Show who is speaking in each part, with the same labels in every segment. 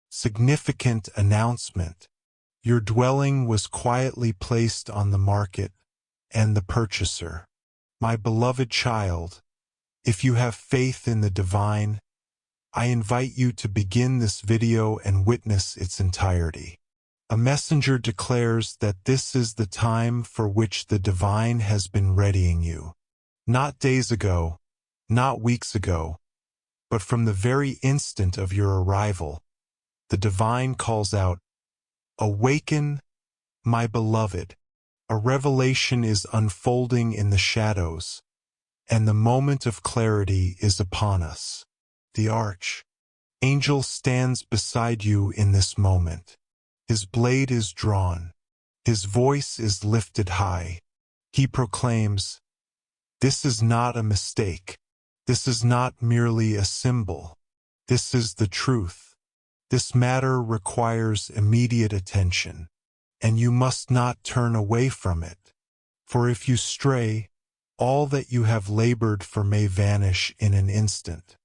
Speaker 1: Significant announcement. Your dwelling was quietly placed on the market, and the purchaser. My beloved child, if you have faith in the divine, I invite you to begin this video and witness its entirety. A messenger declares that this is the time for which the divine has been readying you. Not days ago, not weeks ago, but from the very instant of your arrival, the divine calls out, "Awaken, my beloved." A revelation is unfolding in the shadows, and the moment of clarity is upon us. The archangel stands beside you in this moment. His blade is drawn. His voice is lifted high. He proclaims, "This is not a mistake. This is not merely a symbol. This is the truth. This matter requires immediate attention, and you must not turn away from it. For if you stray, all that you have labored for may vanish in an instant.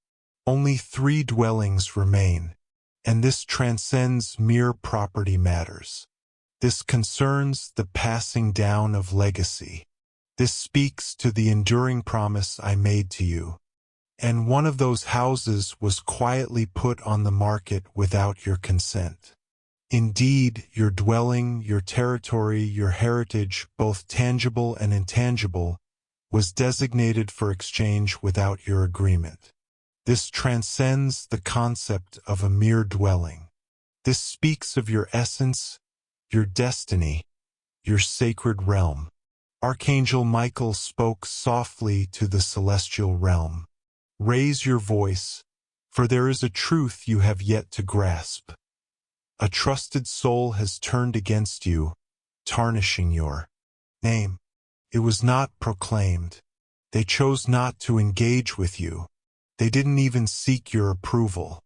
Speaker 1: Only 3 dwellings remain, and this transcends mere property matters. This concerns the passing down of legacy. This speaks to the enduring promise I made to you. And one of those houses was quietly put on the market without your consent. Indeed, your dwelling, your territory, your heritage, both tangible and intangible, was designated for exchange without your agreement. This transcends the concept of a mere dwelling. This speaks of your essence, your destiny, your sacred realm. Archangel Michael spoke softly to the celestial realm. Raise your voice, for there is a truth you have yet to grasp. A trusted soul has turned against you, tarnishing your name. It was not proclaimed. They chose not to engage with you. They didn't even seek your approval.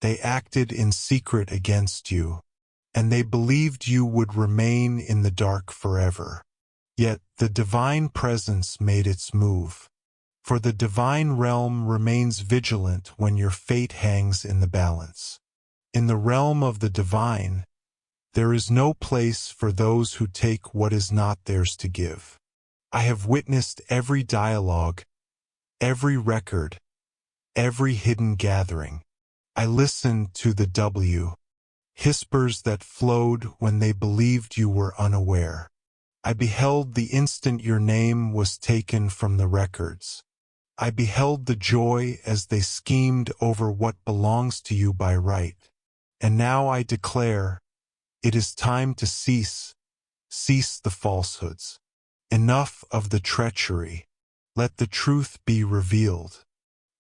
Speaker 1: They acted in secret against you, and they believed you would remain in the dark forever. Yet the divine presence made its move. For the divine realm remains vigilant when your fate hangs in the balance. In the realm of the divine, there is no place for those who take what is not theirs to give. I have witnessed every dialogue, every record, every hidden gathering. I listened to the whispers that flowed when they believed you were unaware. I beheld the instant your name was taken from the records. I beheld the joy as they schemed over what belongs to you by right. And now I declare, it is time to cease the falsehoods. Enough of the treachery. Let the truth be revealed.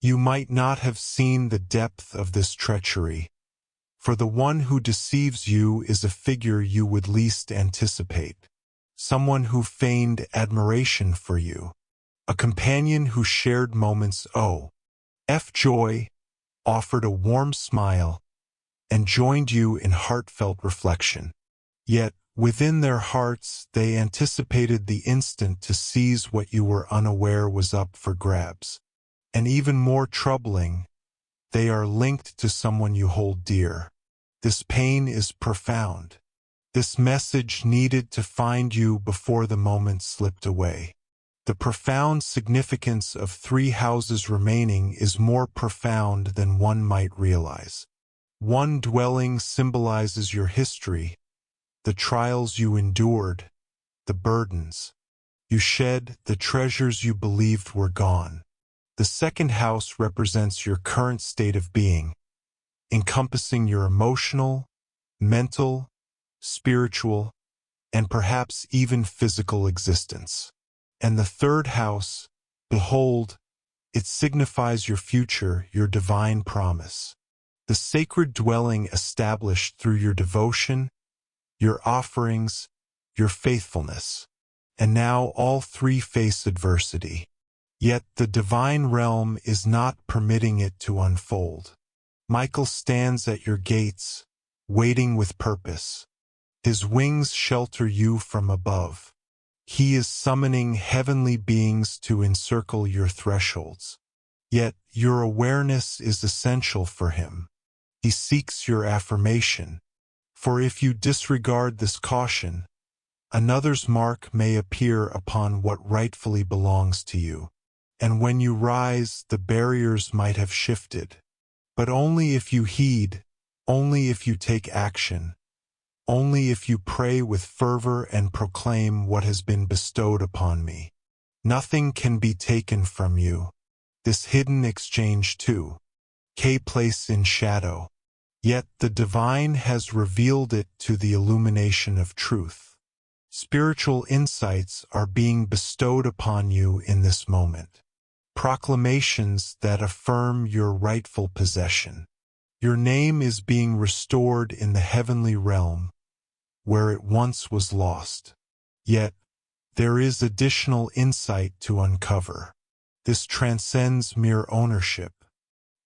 Speaker 1: You might not have seen the depth of this treachery, for the one who deceives you is a figure you would least anticipate. Someone who feigned admiration for you. A companion who shared moments of joy, offered a warm smile, and joined you in heartfelt reflection. Yet, within their hearts, they anticipated the instant to seize what you were unaware was up for grabs. And even more troubling, they are linked to someone you hold dear. This pain is profound. This message needed to find you before the moment slipped away. The profound significance of 3 houses remaining is more profound than one might realize. One dwelling symbolizes your history, the trials you endured, the burdens you shed, the treasures you believed were gone. The second house represents your current state of being, encompassing your emotional, mental, spiritual, and perhaps even physical existence. And the third house, behold, it signifies your future, your divine promise. The sacred dwelling established through your devotion, your offerings, your faithfulness. And now all 3 face adversity. Yet the divine realm is not permitting it to unfold. Michael stands at your gates, waiting with purpose. His wings shelter you from above. He is summoning heavenly beings to encircle your thresholds. Yet your awareness is essential for him. He seeks your affirmation. For if you disregard this caution, another's mark may appear upon what rightfully belongs to you. And when you rise, the barriers might have shifted. But only if you heed, only if you take action, only if you pray with fervor and proclaim what has been bestowed upon me. Nothing can be taken from you. This hidden exchange too, place in shadow. Yet the divine has revealed it to the illumination of truth. Spiritual insights are being bestowed upon you in this moment. Proclamations that affirm your rightful possession. Your name is being restored in the heavenly realm, where it once was lost. Yet, there is additional insight to uncover. This transcends mere ownership.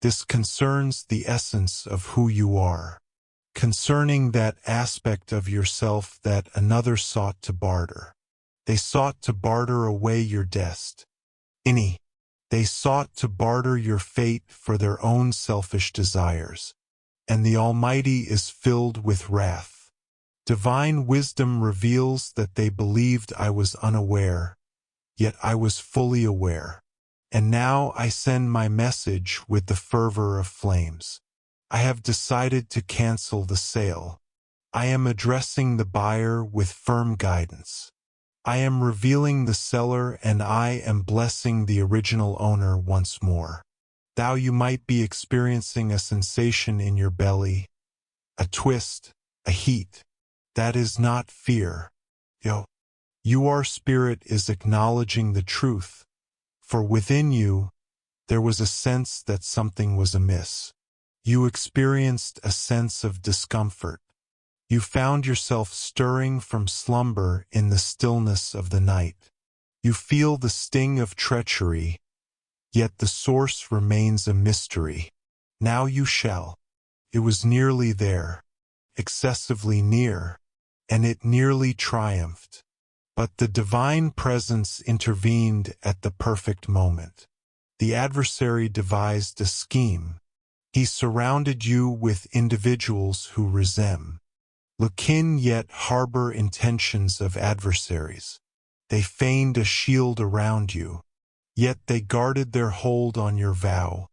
Speaker 1: This concerns the essence of who you are, concerning that aspect of yourself that another sought to barter. They sought to barter away your destiny. They sought to barter your fate for their own selfish desires. And the Almighty is filled with wrath. Divine wisdom reveals that they believed I was unaware, yet I was fully aware. And now I send my message with the fervor of flames. I have decided to cancel the sale. I am addressing the buyer with firm guidance. I am revealing the seller, and I am blessing the original owner once more. Thou you might be experiencing a sensation in your belly, a twist, a heat. That is not fear. Your spirit is acknowledging the truth, for within you, there was a sense that something was amiss. You experienced a sense of discomfort. You found yourself stirring from slumber in the stillness of the night. You feel the sting of treachery, yet the source remains a mystery. Now you shall. It was nearly there, excessively near, and it nearly triumphed. But the divine presence intervened at the perfect moment. The adversary devised a scheme. He surrounded you with individuals who resemble Lakin yet harbor intentions of adversaries. They feigned a shield around you, yet they guarded their hold on your vow,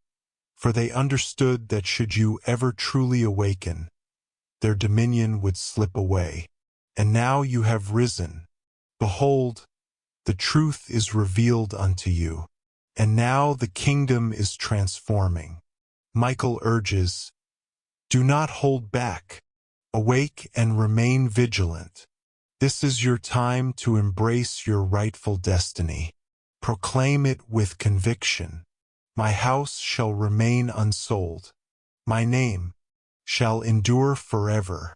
Speaker 1: for they understood that should you ever truly awaken, their dominion would slip away. And now you have risen. Behold, the truth is revealed unto you, and now the kingdom is transforming. Michael urges, do not hold back. Awake and remain vigilant. This is your time to embrace your rightful destiny. Proclaim it with conviction. My house shall remain unsold. My name shall endure forever.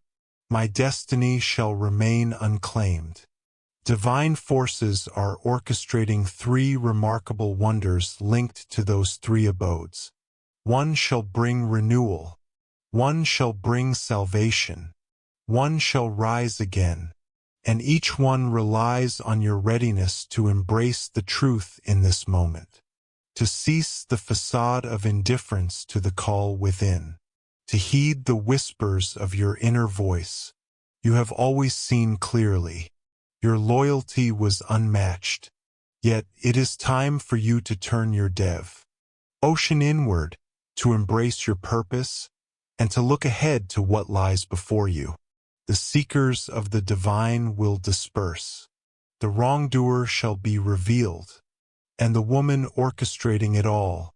Speaker 1: My destiny shall remain unclaimed. Divine forces are orchestrating three remarkable wonders linked to those three abodes. One shall bring renewal. One shall bring salvation. One shall rise again. And each one relies on your readiness to embrace the truth in this moment. To cease the facade of indifference to the call within. To heed the whispers of your inner voice. You have always seen clearly. Your loyalty was unmatched. Yet it is time for you to turn your ocean inward, to embrace your purpose, and to look ahead to what lies before you. The seekers of the divine will disperse. The wrongdoer shall be revealed, and the woman orchestrating it all,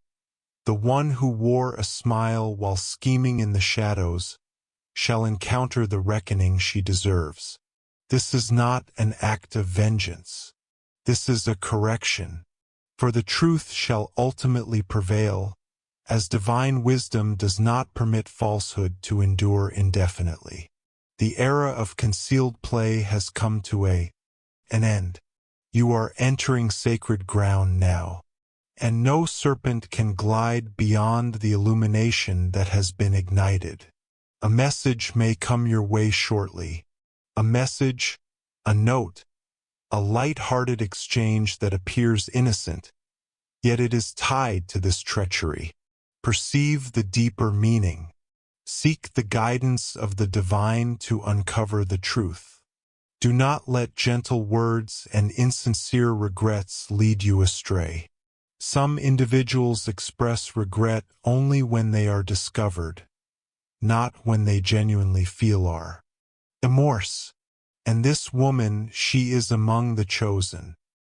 Speaker 1: the one who wore a smile while scheming in the shadows, shall encounter the reckoning she deserves. This is not an act of vengeance. This is a correction, for the truth shall ultimately prevail, as divine wisdom does not permit falsehood to endure indefinitely. The era of concealed play has come to an end. You are entering sacred ground now, and no serpent can glide beyond the illumination that has been ignited. A message may come your way shortly. A message, a note, a light-hearted exchange that appears innocent, yet it is tied to this treachery. Perceive the deeper meaning. Seek the guidance of the divine to uncover the truth. Do not let gentle words and insincere regrets lead you astray. Some individuals express regret only when they are discovered, not when they genuinely feel are remorse. And this woman, she is among the chosen.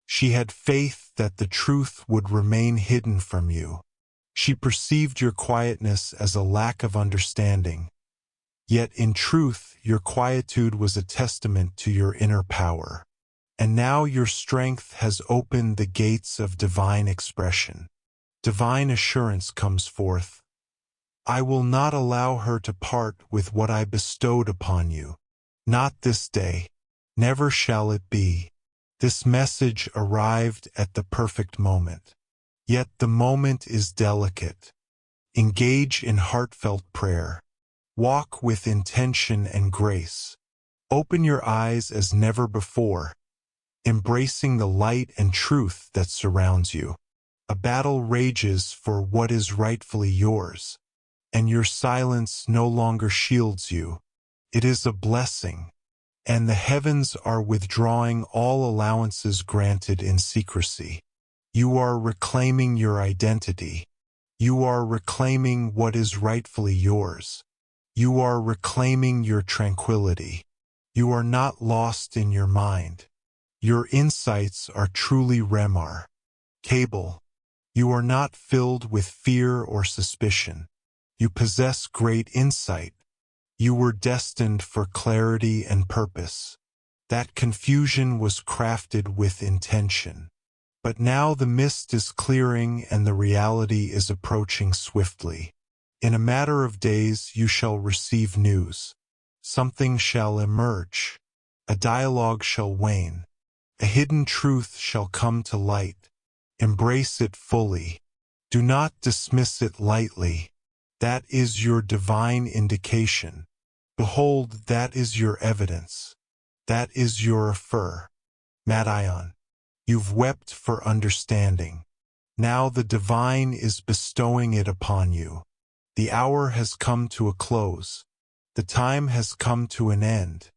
Speaker 1: She had faith that the truth would remain hidden from you. She perceived your quietness as a lack of understanding. Yet in truth, your quietude was a testament to your inner power. And now your strength has opened the gates of divine expression. Divine assurance comes forth. I will not allow her to part with what I bestowed upon you. Not this day. Never shall it be. This message arrived at the perfect moment. Yet the moment is delicate. Engage in heartfelt prayer. Walk with intention and grace. Open your eyes as never before, embracing the light and truth that surrounds you. A battle rages for what is rightfully yours, and your silence no longer shields you. It is a blessing, and the heavens are withdrawing all allowances granted in secrecy. You are reclaiming your identity. You are reclaiming what is rightfully yours. You are reclaiming your tranquility. You are not lost in your mind. Your insights are truly Remar. Cable. You are not filled with fear or suspicion. You possess great insight. You were destined for clarity and purpose. That confusion was crafted with intention. But now the mist is clearing and the reality is approaching swiftly. In a matter of days you shall receive news. Something shall emerge. A dialogue shall wane. A hidden truth shall come to light. Embrace it fully. Do not dismiss it lightly. That is your divine indication. Behold, that is your evidence. That is your affir. Madion. You've wept for understanding. Now the divine is bestowing it upon you. The hour has come to a close. The time has come to an end.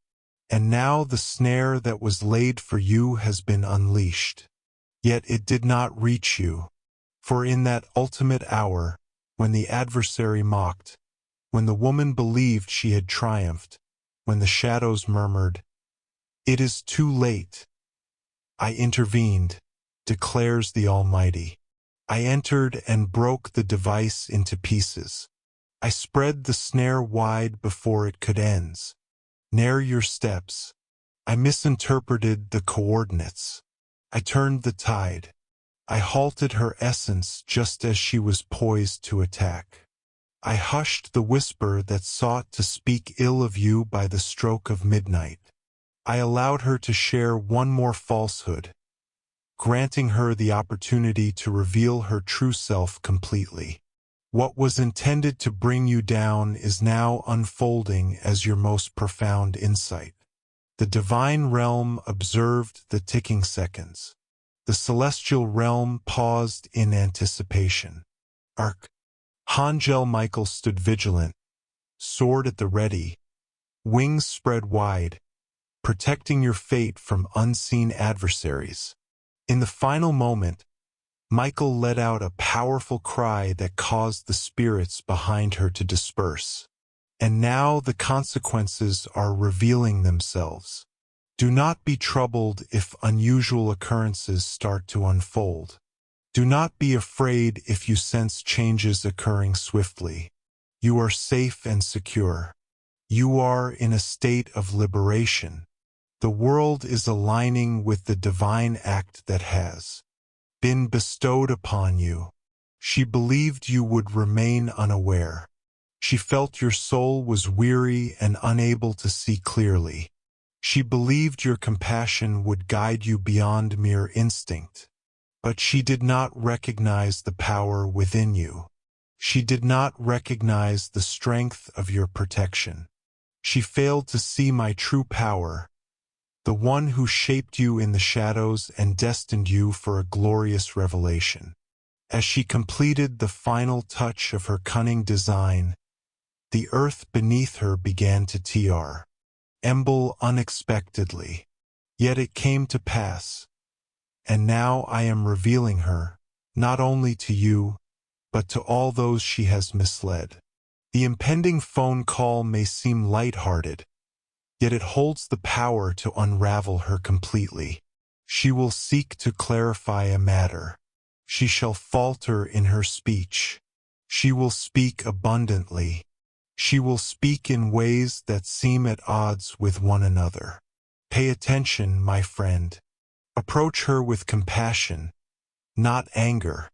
Speaker 1: And now the snare that was laid for you has been unleashed. Yet it did not reach you. For in that ultimate hour, when the adversary mocked, when the woman believed she had triumphed, when the shadows murmured, "It is too late," I intervened, declares the Almighty. I entered and broke the device into pieces. I spread the snare wide before it could end. Ne'er your steps. I misinterpreted the coordinates. I turned the tide. I halted her essence just as she was poised to attack. I hushed the whisper that sought to speak ill of you by the stroke of midnight. I allowed her to share one more falsehood, granting her the opportunity to reveal her true self completely. What was intended to bring you down is now unfolding as your most profound insight. The divine realm observed the ticking seconds. The celestial realm paused in anticipation. Archangel Michael stood vigilant, sword at the ready, wings spread wide, protecting your fate from unseen adversaries. In the final moment, Michael let out a powerful cry that caused the spirits behind her to disperse. And now the consequences are revealing themselves. Do not be troubled if unusual occurrences start to unfold. Do not be afraid if you sense changes occurring swiftly. You are safe and secure. You are in a state of liberation. The world is aligning with the divine act that has been bestowed upon you. She believed you would remain unaware. She felt your soul was weary and unable to see clearly. She believed your compassion would guide you beyond mere instinct. But she did not recognize the power within you. She did not recognize the strength of your protection. She failed to see my true power, the one who shaped you in the shadows and destined you for a glorious revelation. As she completed the final touch of her cunning design, The earth beneath her began to tremble unexpectedly. Yet it came to pass. And now I am revealing her, not only to you, but to all those she has misled. The impending phone call may seem light-hearted, yet it holds the power to unravel her completely. She will seek to clarify a matter. She shall falter in her speech. She will speak abundantly. She will speak in ways that seem at odds with one another. Pay attention, my friend. Approach her with compassion, not anger.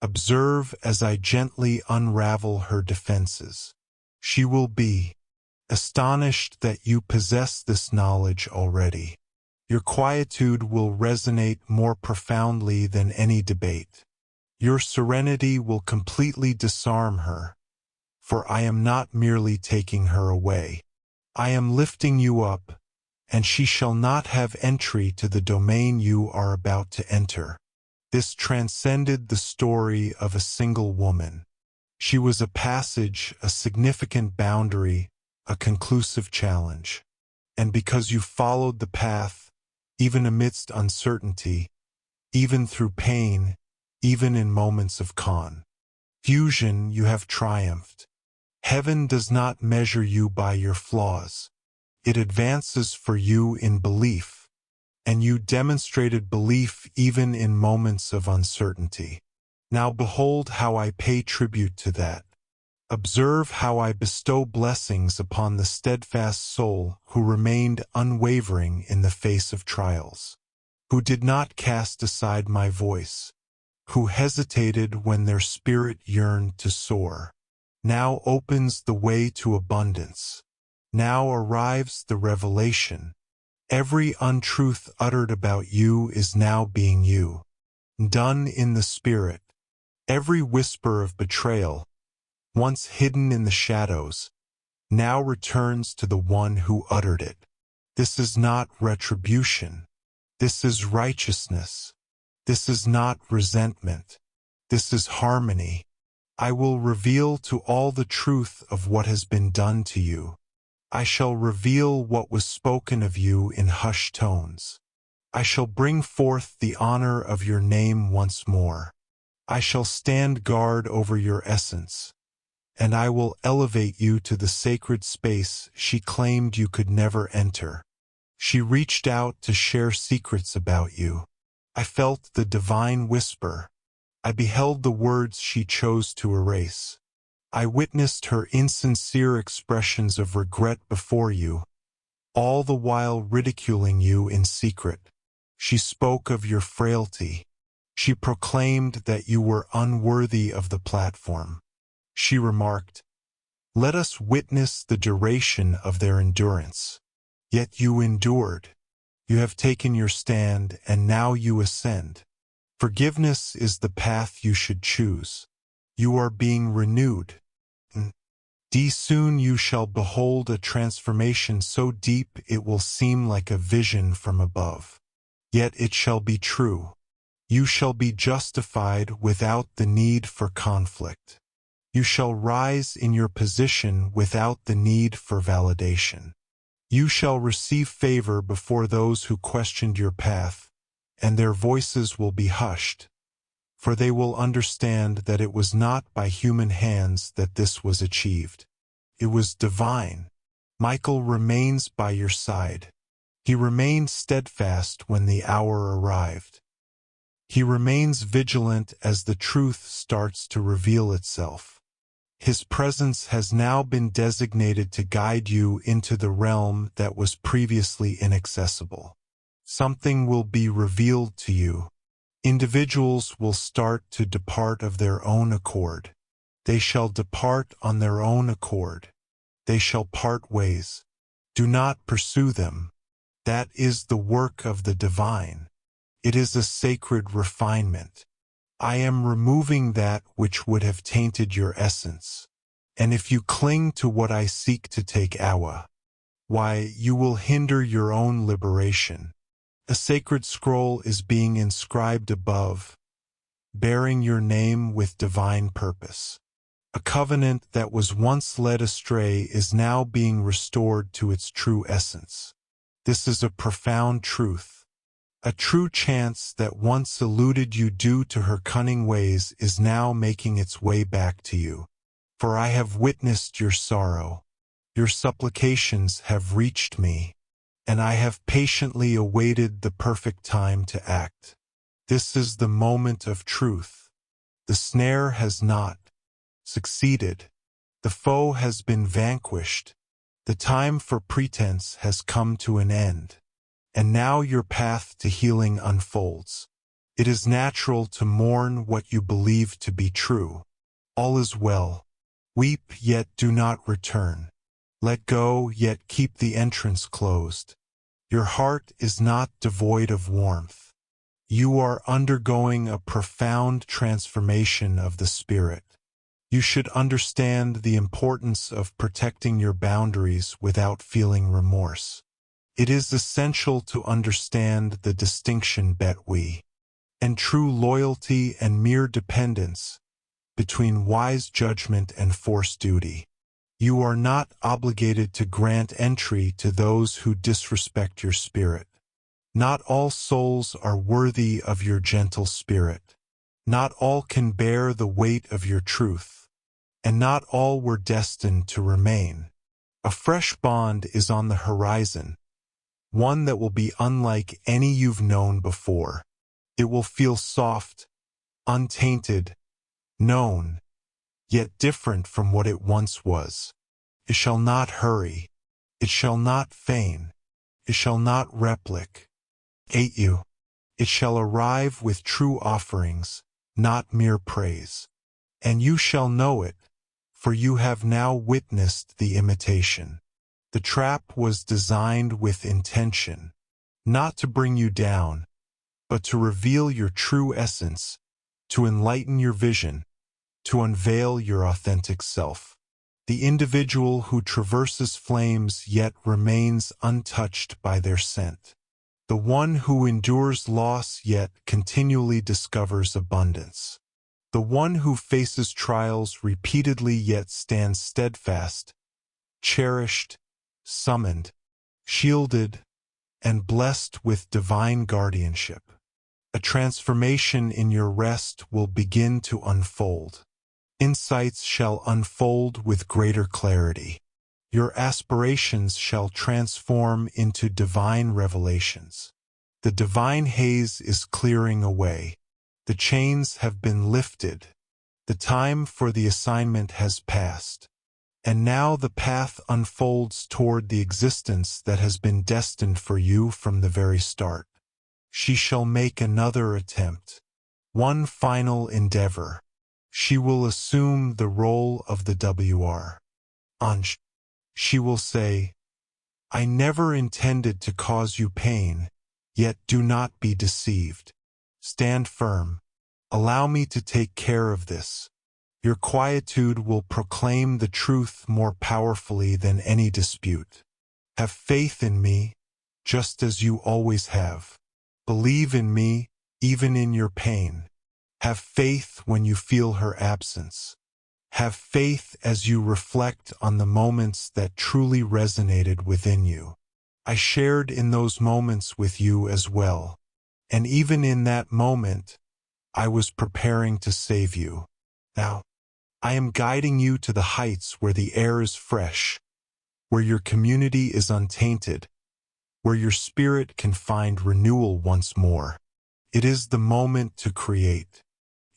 Speaker 1: Observe as I gently unravel her defenses. She will be astonished that you possess this knowledge already. Your quietude will resonate more profoundly than any debate. Your serenity will completely disarm her, for I am not merely taking her away. I am lifting you up, and she shall not have entry to the domain you are about to enter. This transcended the story of a single woman. She was a passage, a significant boundary, a conclusive challenge. And because you followed the path, even amidst uncertainty, even through pain, even in moments of confusion, you have triumphed. Heaven does not measure you by your flaws. It advances for you in belief, and you demonstrated belief even in moments of uncertainty. Now behold how I pay tribute to that. Observe how I bestow blessings upon the steadfast soul who remained unwavering in the face of trials, who did not cast aside my voice, who hesitated when their spirit yearned to soar. Now opens the way to abundance. Now arrives the revelation. Every untruth uttered about you is now being done in the Spirit. Every whisper of betrayal, once hidden in the shadows, now returns to the one who uttered it. This is not retribution. This is righteousness. This is not resentment. This is harmony. I will reveal to all the truth of what has been done to you. I shall reveal what was spoken of you in hushed tones. I shall bring forth the honor of your name once more. I shall stand guard over your essence, and I will elevate you to the sacred space she claimed you could never enter. She reached out to share secrets about you. I felt the divine whisper. I beheld the words she chose to erase. I witnessed her insincere expressions of regret before you, all the while ridiculing you in secret. She spoke of your frailty. She proclaimed that you were unworthy of the platform. She remarked, "Let us witness the duration of their endurance." Yet you endured. You have taken your stand, and now you ascend. Forgiveness is the path you should choose. You are being renewed. Soon you shall behold a transformation so deep it will seem like a vision from above. Yet it shall be true. You shall be justified without the need for conflict. You shall rise in your position without the need for validation. You shall receive favor before those who questioned your path, and their voices will be hushed, for they will understand that it was not by human hands that this was achieved. It was divine. Michael remains by your side. He remained steadfast when the hour arrived. He remains vigilant as the truth starts to reveal itself. His presence has now been designated to guide you into the realm that was previously inaccessible. Something will be revealed to you. Individuals will start to depart of their own accord. They shall depart on their own accord. They shall part ways. Do not pursue them. That is the work of the divine. It is a sacred refinement. I am removing that which would have tainted your essence. And if you cling to what I seek to take away, why, you will hinder your own liberation. A sacred scroll is being inscribed above, bearing your name with divine purpose. A covenant that was once led astray is now being restored to its true essence. This is a profound truth. A true chance that once eluded you due to her cunning ways is now making its way back to you. For I have witnessed your sorrow. Your supplications have reached me, and I have patiently awaited the perfect time to act. This is the moment of truth. The snare has not succeeded. The foe has been vanquished. The time for pretense has come to an end. And now your path to healing unfolds. It is natural to mourn what you believe to be true. All is well. Weep, yet do not return. Let go, yet keep the entrance closed. Your heart is not devoid of warmth. You are undergoing a profound transformation of the spirit. You should understand the importance of protecting your boundaries without feeling remorse. It is essential to understand the distinction between and true loyalty and mere dependence, between wise judgment and forced duty. You are not obligated to grant entry to those who disrespect your spirit. Not all souls are worthy of your gentle spirit. Not all can bear the weight of your truth. And not all were destined to remain. A fresh bond is on the horizon, one that will be unlike any you've known before. It will feel soft, untainted, known, yet different from what it once was. It shall not hurry. It shall not feign. It shall not replicate you. It shall arrive with true offerings, not mere praise. And you shall know it, for you have now witnessed the imitation. The trap was designed with intention, not to bring you down, but to reveal your true essence, to enlighten your vision, to unveil your authentic self. The individual who traverses flames yet remains untouched by their scent. The one who endures loss yet continually discovers abundance. The one who faces trials repeatedly yet stands steadfast, cherished, summoned, shielded, and blessed with divine guardianship. A transformation in your rest will begin to unfold. Insights shall unfold with greater clarity. Your aspirations shall transform into divine revelations. The divine haze is clearing away. The chains have been lifted. The time for the assignment has passed. And now the path unfolds toward the existence that has been destined for you from the very start. She shall make another attempt. One final endeavor. She will assume the role of the WR. Anj. She will say, I never intended to cause you pain, yet do not be deceived. Stand firm. Allow me to take care of this. Your quietude will proclaim the truth more powerfully than any dispute. Have faith in me, just as you always have. Believe in me, even in your pain. Have faith when you feel her absence. Have faith as you reflect on the moments that truly resonated within you. I shared in those moments with you as well. And even in that moment, I was preparing to save you. Now, I am guiding you to the heights where the air is fresh, where your community is untainted, where your spirit can find renewal once more. It is the moment to create.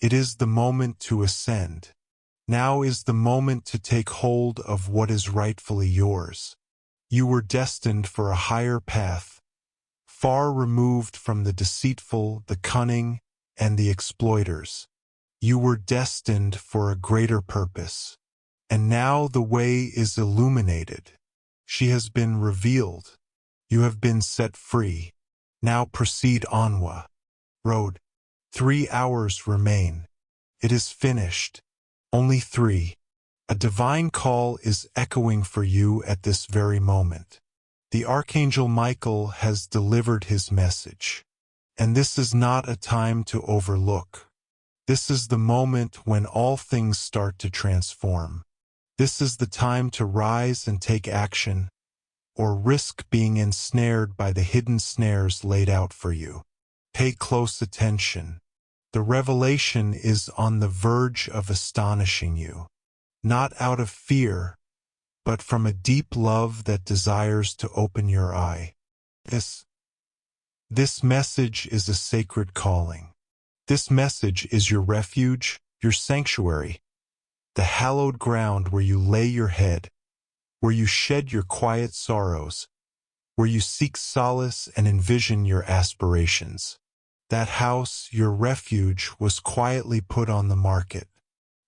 Speaker 1: It is the moment to ascend. Now is the moment to take hold of what is rightfully yours. You were destined for a higher path, far removed from the deceitful, the cunning, and the exploiters. You were destined for a greater purpose. And now the way is illuminated. She has been revealed. You have been set free. Now proceed onward. Road. 3 hours remain. It is finished. Only 3. A divine call is echoing for you at this very moment. The Archangel Michael has delivered his message. And this is not a time to overlook. This is the moment when all things start to transform. This is the time to rise and take action, or risk being ensnared by the hidden snares laid out for you. Pay close attention. The revelation is on the verge of astonishing you, not out of fear, but from a deep love that desires to open your eye. This message is a sacred calling. This message is your refuge, your sanctuary, the hallowed ground where you lay your head, where you shed your quiet sorrows, where you seek solace and envision your aspirations. That house, your refuge, was quietly put on the market.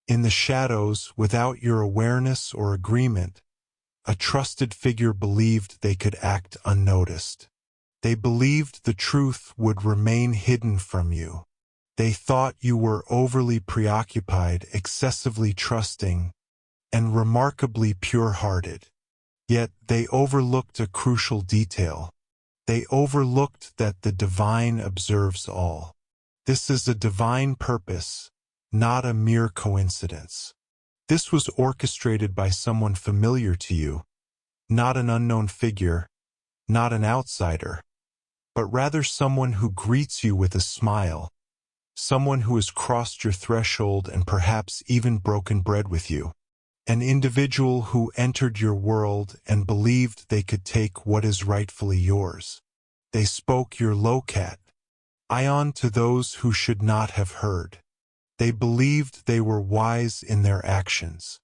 Speaker 1: In the shadows, without your awareness or agreement, a trusted figure believed they could act unnoticed. They believed the truth would remain hidden from you. They thought you were overly preoccupied, excessively trusting, and remarkably pure-hearted. Yet they overlooked a crucial detail. They overlooked that the divine observes all. This is a divine purpose, not a mere coincidence. This was orchestrated by someone familiar to you, not an unknown figure, not an outsider, but rather someone who greets you with a smile, someone who has crossed your threshold and perhaps even broken bread with you, an individual who entered your world and believed they could take what is rightfully yours. They spoke your loquat, ion to those who should not have heard. They believed they were wise in their actions.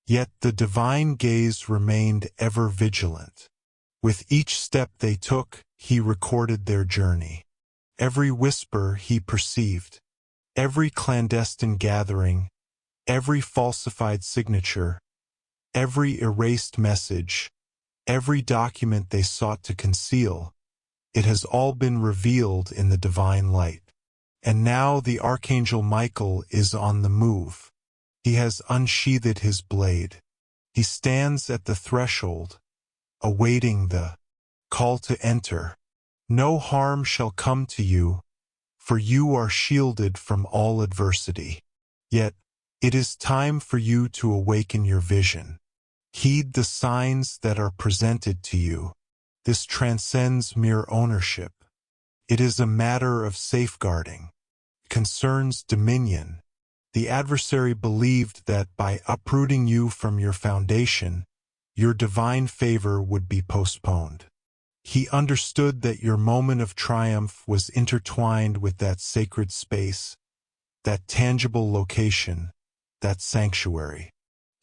Speaker 1: Yet the divine gaze remained ever vigilant. With each step they took, he recorded their journey. Every whisper he perceived, every clandestine gathering, every falsified signature, every erased message, every document they sought to conceal, it has all been revealed in the divine light. And now the Archangel Michael is on the move. He has unsheathed his blade. He stands at the threshold, awaiting the call to enter. No harm shall come to you, for you are shielded from all adversity. Yet, it is time for you to awaken your vision. Heed the signs that are presented to you. This transcends mere ownership. It is a matter of safeguarding. It concerns dominion. The adversary believed that by uprooting you from your foundation, your divine favor would be postponed. He understood that your moment of triumph was intertwined with that sacred space, that tangible location, that sanctuary.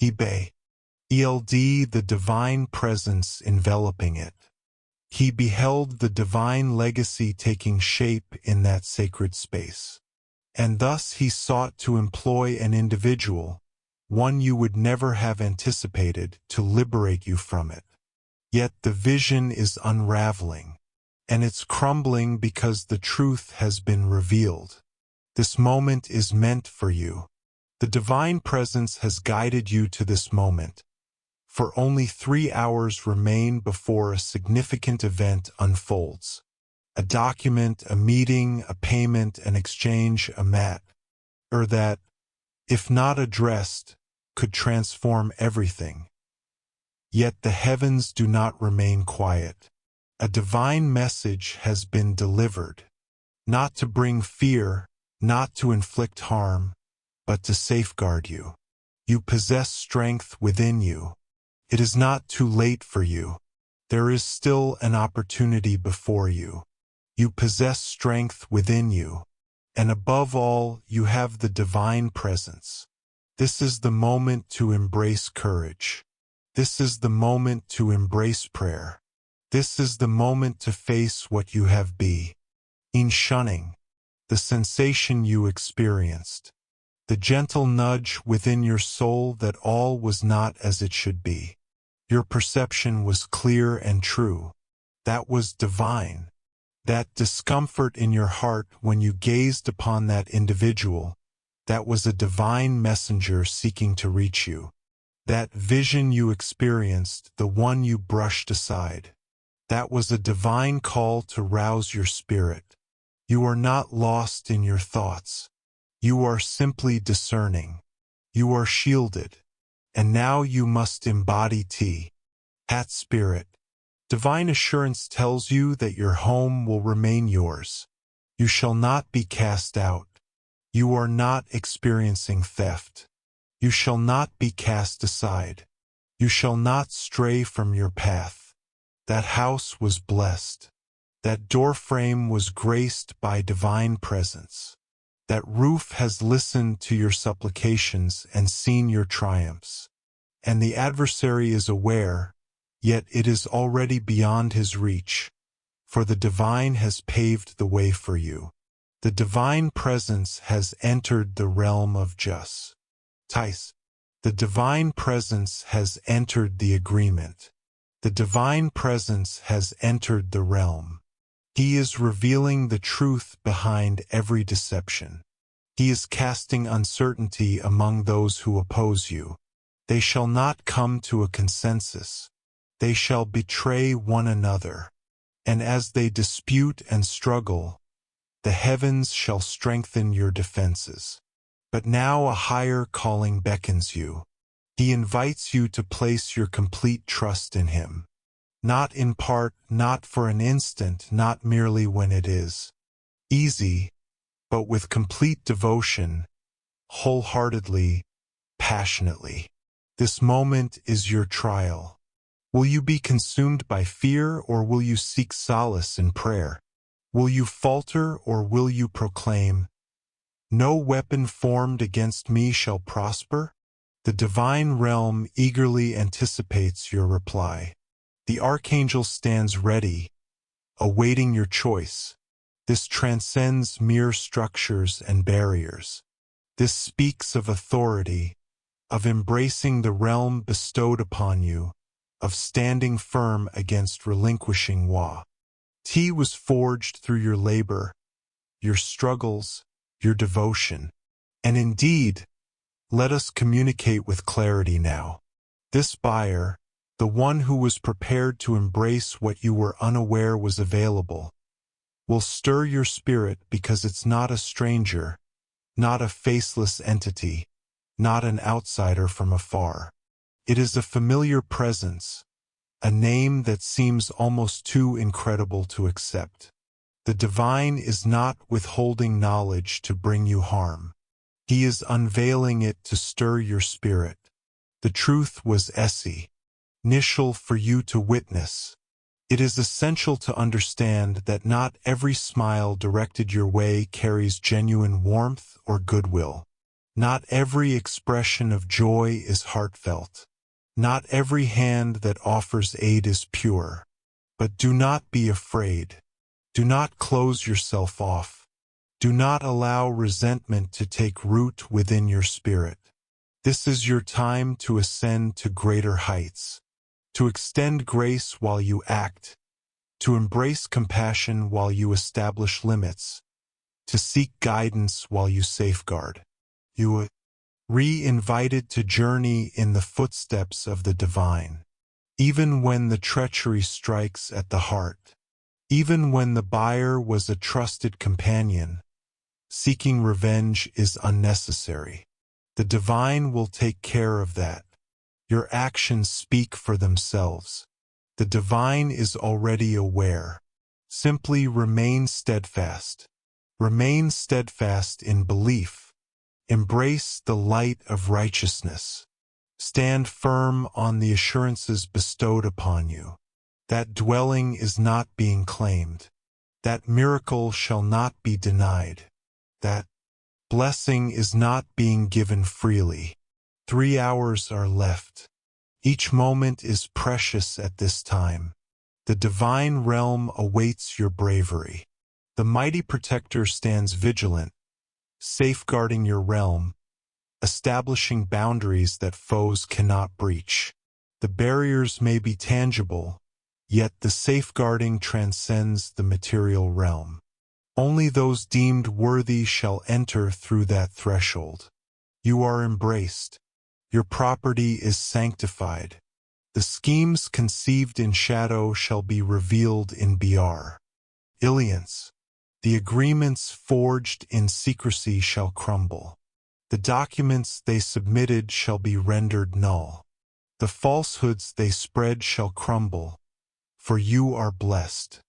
Speaker 1: ELD, the divine presence enveloping it. He beheld the divine legacy taking shape in that sacred space. And thus he sought to employ an individual, one you would never have anticipated, to liberate you from it. Yet the vision is unraveling, and it's crumbling because the truth has been revealed. This moment is meant for you. The divine presence has guided you to this moment. For only 3 hours remain before a significant event unfolds. A document, a meeting, a payment, an exchange, a that, if not addressed, could transform everything. Yet the heavens do not remain quiet. A divine message has been delivered, not to bring fear, not to inflict harm, but to safeguard you. You possess strength within you. It is not too late for you. There is still an opportunity before you. You possess strength within you. And above all, you have the divine presence. This is the moment to embrace courage. This is the moment to embrace prayer. This is the moment to face what you have been shunning, the sensation you experienced, the gentle nudge within your soul that all was not as it should be. Your perception was clear and true. That was divine. That discomfort in your heart when you gazed upon that individual, that was a divine messenger seeking to reach you. That vision you experienced, the one you brushed aside, that was a divine call to rouse your spirit. You are not lost in your thoughts. You are simply discerning. You are shielded. And now you must embody T. Hat Spirit. Divine assurance tells you that your home will remain yours. You shall not be cast out. You are not experiencing theft. You shall not be cast aside. You shall not stray from your path. That house was blessed. That doorframe was graced by divine presence. That roof has listened to your supplications and seen your triumphs. And the adversary is aware, yet it is already beyond his reach, for the divine has paved the way for you. The divine presence has entered the realm of justice. The divine presence has entered the agreement. The divine presence has entered the realm. He is revealing the truth behind every deception. He is casting uncertainty among those who oppose you. They shall not come to a consensus. They shall betray one another. And as they dispute and struggle, the heavens shall strengthen your defenses. But now a higher calling beckons you. He invites you to place your complete trust in Him. Not in part, not for an instant, not merely when it is easy, but with complete devotion, wholeheartedly, passionately. This moment is your trial. Will you be consumed by fear, or will you seek solace in prayer? Will you falter, or will you proclaim, "No weapon formed against me shall prosper"? The divine realm eagerly anticipates your reply. The archangel stands ready, awaiting your choice. This transcends mere structures and barriers. This speaks of authority, of embracing the realm bestowed upon you, of standing firm against relinquishing wa. T was forged through your labor, your struggles, your devotion. And indeed, let us communicate with clarity now. This buyer, the one who was prepared to embrace what you were unaware was available, will stir your spirit because it's not a stranger, not a faceless entity, not an outsider from afar. It is a familiar presence, a name that seems almost too incredible to accept. The divine is not withholding knowledge to bring you harm. He is unveiling it to stir your spirit. The truth was initial for you to witness. It is essential to understand that not every smile directed your way carries genuine warmth or goodwill. Not every expression of joy is heartfelt. Not every hand that offers aid is pure. But do not be afraid. Do not close yourself off. Do not allow resentment to take root within your spirit. This is your time to ascend to greater heights, to extend grace while you act, to embrace compassion while you establish limits, to seek guidance while you safeguard. You are re-invited to journey in the footsteps of the divine, even when the treachery strikes at the heart, even when the buyer was a trusted companion. Seeking revenge is unnecessary. The divine will take care of that. Your actions speak for themselves. The divine is already aware. Simply remain steadfast. Remain steadfast in belief. Embrace the light of righteousness. Stand firm on the assurances bestowed upon you. That dwelling is not being claimed. That miracle shall not be denied. That blessing is not being given freely. 3 hours are left. Each moment is precious at this time. The divine realm awaits your bravery. The mighty protector stands vigilant, safeguarding your realm, establishing boundaries that foes cannot breach. The barriers may be tangible, yet the safeguarding transcends the material realm. Only those deemed worthy shall enter through that threshold. You are embraced. Your property is sanctified. The schemes conceived in shadow shall be revealed in br. Illiance. The agreements forged in secrecy shall crumble. The documents they submitted shall be rendered null. The falsehoods they spread shall crumble, for you are blessed.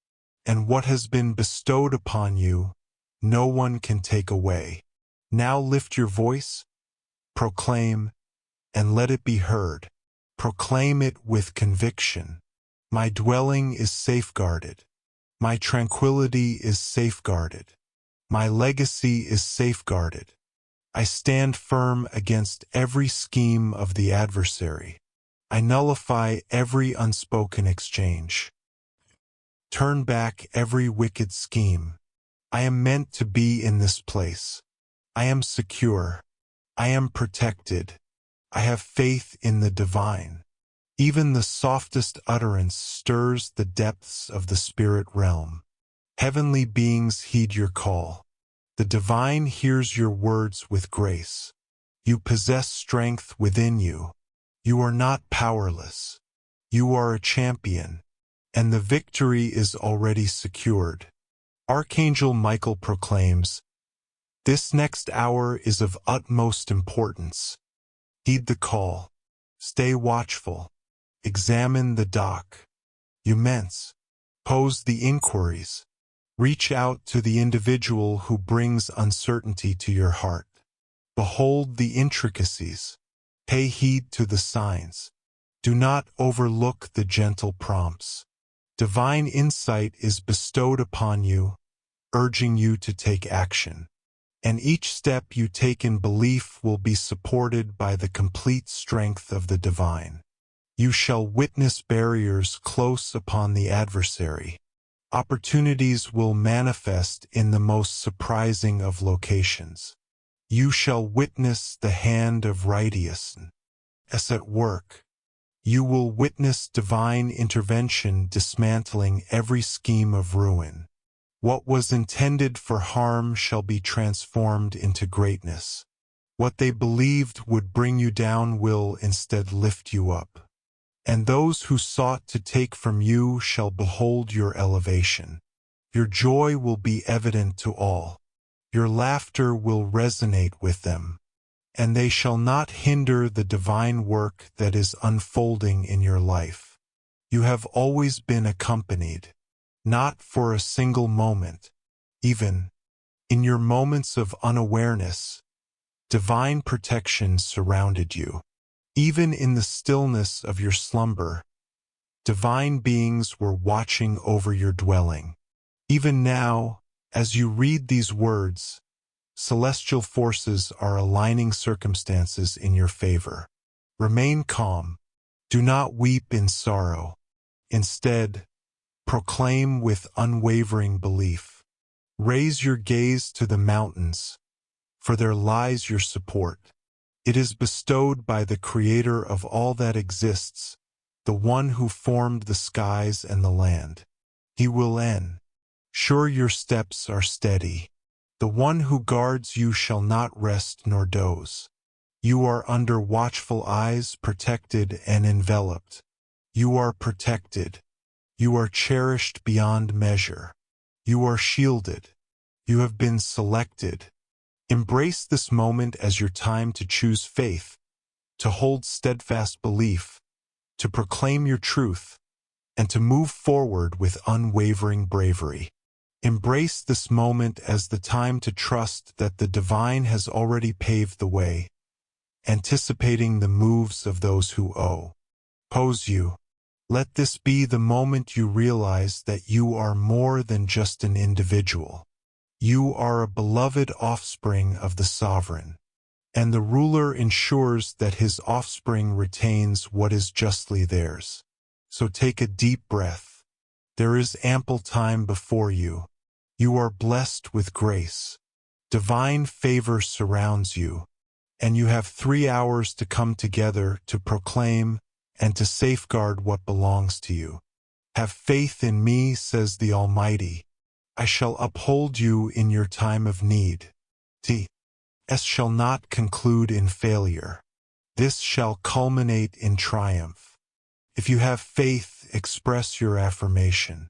Speaker 1: And what has been bestowed upon you, no one can take away. Now lift your voice, proclaim, and let it be heard. Proclaim it with conviction. My dwelling is safeguarded. My tranquility is safeguarded. My legacy is safeguarded. I stand firm against every scheme of the adversary. I nullify every unspoken exchange. Turn back every wicked scheme. I am meant to be in this place. I am secure. I am protected. I have faith in the divine. Even the softest utterance stirs the depths of the spirit realm. Heavenly beings heed your call. The divine hears your words with grace. You possess strength within you. You are not powerless. You are a champion, and the victory is already secured. Archangel Michael proclaims, "This next hour is of utmost importance. Heed the call. Stay watchful. Examine the documents. Pose the inquiries. Reach out to the individual who brings uncertainty to your heart. Behold the intricacies. Pay heed to the signs. Do not overlook the gentle prompts. Divine insight is bestowed upon you, urging you to take action. And each step you take in belief will be supported by the complete strength of the divine. You shall witness barriers close upon the adversary. Opportunities will manifest in the most surprising of locations. You shall witness the hand of righteousness at work. You will witness divine intervention dismantling every scheme of ruin. What was intended for harm shall be transformed into greatness. What they believed would bring you down will instead lift you up. And those who sought to take from you shall behold your elevation. Your joy will be evident to all. Your laughter will resonate with them. And they shall not hinder the divine work that is unfolding in your life. You have always been accompanied, not for a single moment. Even in your moments of unawareness, divine protection surrounded you. Even in the stillness of your slumber, divine beings were watching over your dwelling. Even now, as you read these words, celestial forces are aligning circumstances in your favor. Remain calm. Do not weep in sorrow. Instead, proclaim with unwavering belief. Raise your gaze to the mountains, for there lies your support. It is bestowed by the Creator of all that exists, the one who formed the skies and the land. He will ensure your steps are steady. The one who guards you shall not rest nor doze. You are under watchful eyes, protected and enveloped. You are protected. You are cherished beyond measure. You are shielded. You have been selected. Embrace this moment as your time to choose faith, to hold steadfast belief, to proclaim your truth, and to move forward with unwavering bravery. Embrace this moment as the time to trust that the divine has already paved the way, anticipating the moves of those who oppose you. Let this be the moment you realize that you are more than just an individual. You are a beloved offspring of the sovereign, and the ruler ensures that his offspring retains what is justly theirs. So take a deep breath. There is ample time before you. You are blessed with grace. Divine favor surrounds you, and you have 3 hours to come together to proclaim and to safeguard what belongs to you. Have faith in me, says the Almighty. I shall uphold you in your time of need. This shall not conclude in failure. This shall culminate in triumph. If you have faith, express your affirmation.